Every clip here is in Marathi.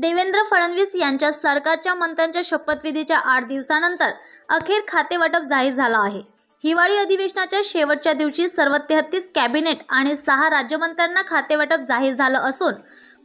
देवेंद्र फडणवीस यांच्या सरकारच्या मंत्र्यांच्या शपथविधीच्या 8 दिवसानंतर अखेर खातेवाटप जाहीर झालं आहे। हिवाळी अधिवेशनाच्या शेवटच्या दिवशी सर्व 33 कॅबिनेट आणि 6 राज्यमंत्र्यांना खातेवाटप जाहीर झालं असून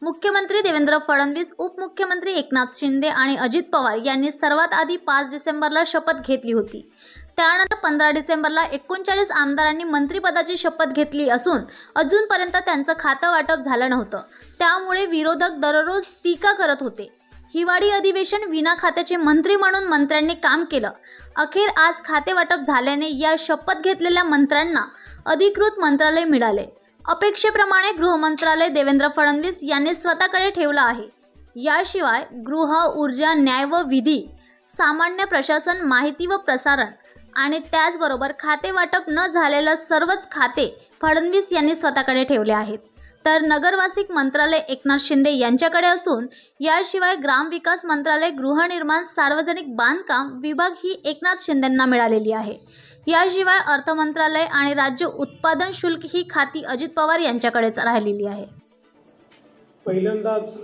मुख्यमंत्री देवेंद्र फडणवीस, उपमुख्यमंत्री एकनाथ शिंदे आणि अजित पवार यांनी सर्वात आधी 5 डिसेंबरला शपथ घेतली होती। त्यानंतर 15 डिसेंबरला 39 आमदारांनी मंत्रिपदाची शपथ घेतली असून अजूनपर्यंत त्यांचं खातं वाटप झालं नव्हतं। त्यामुळे विरोधक दररोज टीका करत होते। हिवाळी अधिवेशन विना खात्याचे मंत्री म्हणून मंत्र्यांनी काम केलं। अखेर आज खाते वाटप झाल्याने या शपथ घेतलेल्या मंत्र्यांना अधिकृत मंत्रालय मिळाले। अपेक्षेप्रमाणे गृहमंत्रालय देवेंद्र फडणवीस यांनी स्वतःकडे ठेवलं आहे। याशिवाय गृह, ऊर्जा, न्याय व विधी, सामान्य प्रशासन, माहिती व प्रसारण आणि त्याचबरोबर खाते वाटप न झालेलं सर्वच खाते फडणवीस यांनी स्वतःकडे ठेवले आहेत। तर नगरवासिक मंत्रालय एकनाथ शिंदे यांच्याकडे असून याशिवाय ग्रामविकास मंत्रालय, गृहनिर्माण, सार्वजनिक बांधकाम विभाग ही एकनाथ शिंदेंना मिळालेली आहे। याशिवाय अर्थ मंत्रालय आणि राज्य उत्पादन शुल्क ही खाती अजित पवार यांच्याकडेच राहिलेली आहे। पहिल्यांदाच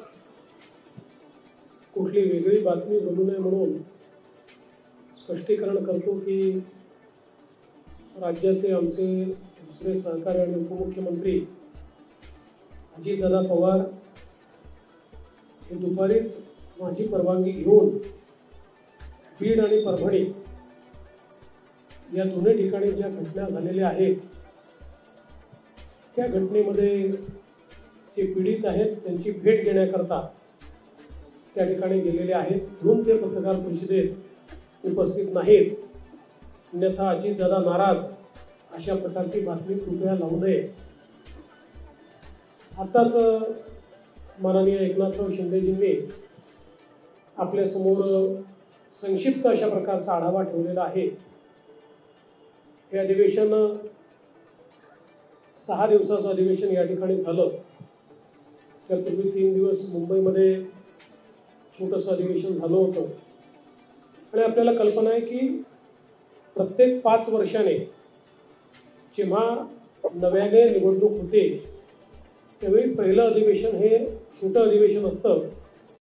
कुठली वेगळी बातमी बनू नये म्हणून स्पष्टीकरण करतो की राज्याचे आमचे दुसरे सहकारी आणि उपमुख्यमंत्री अजितदादा पवार हे दुपारीच माझी परवानगी घेऊन बीड आणि परभणी या दोन्ही ठिकाणी ज्या घटना झालेल्या आहेत त्या घटनेमध्ये जे पीडित आहेत त्यांची भेट घेण्याकरता त्या ठिकाणी गेलेले आहेत, म्हणून ते पत्रकार परिषदेत उपस्थित नाहीत। अन्यथा अजितदादा नाराज अशा प्रकारची बातमी कृपया लावू नये। आताच माननीय एकनाथराव शिंदेजींनी आपल्यासमोर संक्षिप्त अशा प्रकारचा आढावा ठेवलेला आहे। हे अधिवेशन 6 दिवसाचं अधिवेशन या ठिकाणी झालं। त्यापूर्वी 3 दिवस मुंबईमध्ये छोटंसं अधिवेशन झालं होतं आणि आपल्याला कल्पना आहे की प्रत्येक 5 वर्षाने जेव्हा नव्याने निवडणूक होते त्यावेळी पहिलं अधिवेशन हे छोटं अधिवेशन असतं